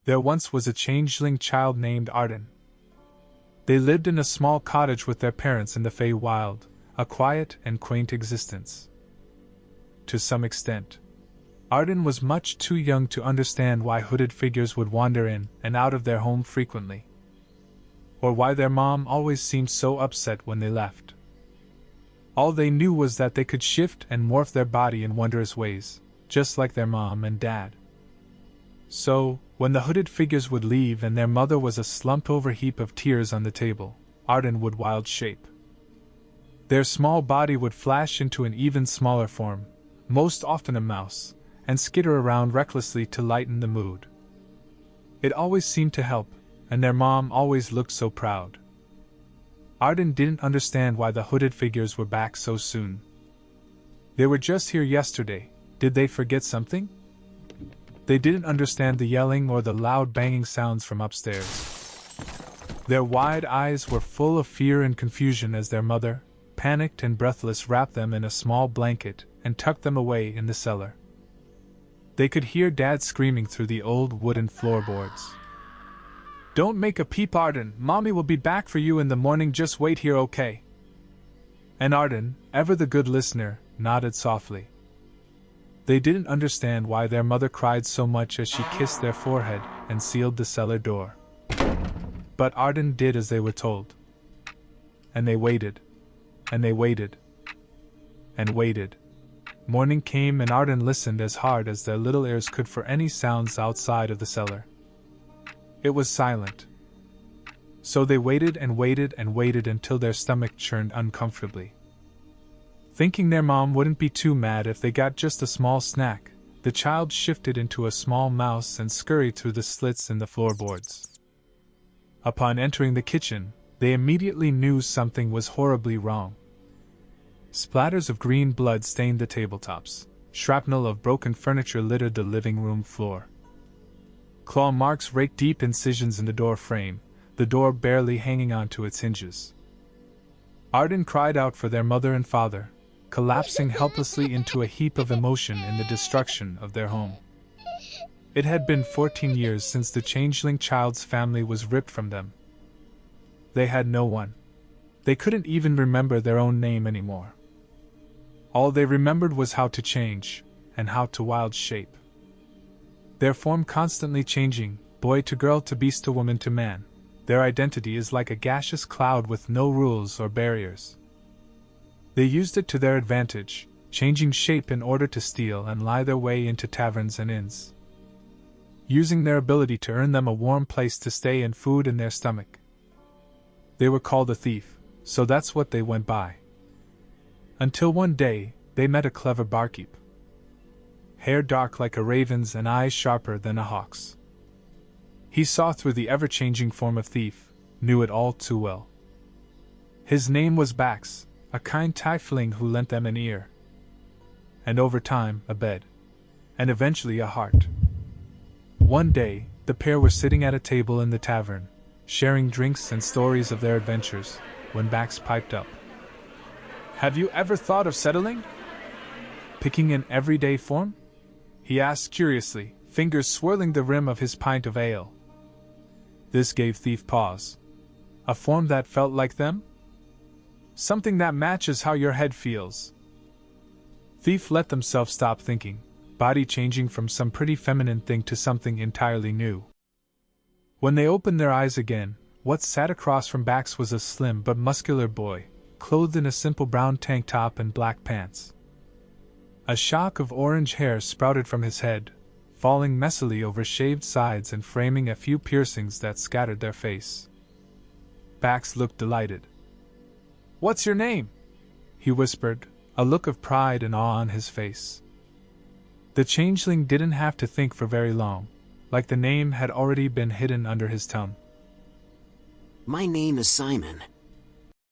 There once was a changeling child named Arden. They lived in a small cottage with their parents in the Fey Wild, a quiet and quaint existence. To some extent, Arden was much too young to understand why hooded figures would wander in and out of their home frequently, or why their mom always seemed so upset when they left. All they knew was that they could shift and morph their body in wondrous ways, just like their mom and dad. So, when the hooded figures would leave and their mother was a slumped-over heap of tears on the table, Arden would wild shape. Their small body would flash into an even smaller form, most often a mouse, and skitter around recklessly to lighten the mood. It always seemed to help, and their mom always looked so proud. Arden didn't understand why the hooded figures were back so soon. They were just here yesterday. Did they forget something? They didn't understand the yelling or the loud banging sounds from upstairs. Their wide eyes were full of fear and confusion as their mother, panicked and breathless, wrapped them in a small blanket and tucked them away in the cellar. They could hear Dad screaming through the old wooden floorboards. "Don't make a peep, Arden. Mommy will be back for you in the morning. Just wait here, okay?" And Arden, ever the good listener, nodded softly. They didn't understand why their mother cried so much as she kissed their forehead and sealed the cellar door. But Arden did as they were told. And they waited. And they waited. And waited. Morning came and Arden listened as hard as their little ears could for any sounds outside of the cellar. It was silent. So they waited and waited and waited until their stomach churned uncomfortably. Thinking their mom wouldn't be too mad if they got just a small snack, the child shifted into a small mouse and scurried through the slits in the floorboards. Upon entering the kitchen, they immediately knew something was horribly wrong. Splatters of green blood stained the tabletops. Shrapnel of broken furniture littered the living room floor. Claw marks raked deep incisions in the door frame, the door barely hanging onto its hinges. Arden cried out for their mother and father, collapsing helplessly into a heap of emotion in the destruction of their home. It had been 14 years since the changeling child's family was ripped from them. They had no one. They couldn't even remember their own name anymore. All they remembered was how to change, and how to wild shape. Their form constantly changing, boy to girl to beast to woman to man. Their identity is like a gaseous cloud with no rules or barriers. They used it to their advantage, changing shape in order to steal and lie their way into taverns and inns, using their ability to earn them a warm place to stay and food in their stomach. They were called a thief, so that's what they went by. Until one day, they met a clever barkeep. Hair dark like a raven's and eyes sharper than a hawk's. He saw through the ever-changing form of thief, knew it all too well. His name was Bax, a kind tiefling who lent them an ear. And over time, a bed. And eventually a heart. One day, the pair were sitting at a table in the tavern, sharing drinks and stories of their adventures, when Bax piped up. "Have you ever thought of settling? Picking an everyday form?" he asked curiously, fingers swirling the rim of his pint of ale. This gave Thief pause. A form that felt like them? Something that matches how your head feels. Thief let themselves stop thinking, body changing from some pretty feminine thing to something entirely new. When they opened their eyes again, what sat across from Bax was a slim but muscular boy, clothed in a simple brown tank top and black pants. A shock of orange hair sprouted from his head, falling messily over shaved sides and framing a few piercings that scattered their face. Bax looked delighted. "What's your name?" he whispered, a look of pride and awe on his face. The changeling didn't have to think for very long, like the name had already been hidden under his tongue. "My name is Simon,"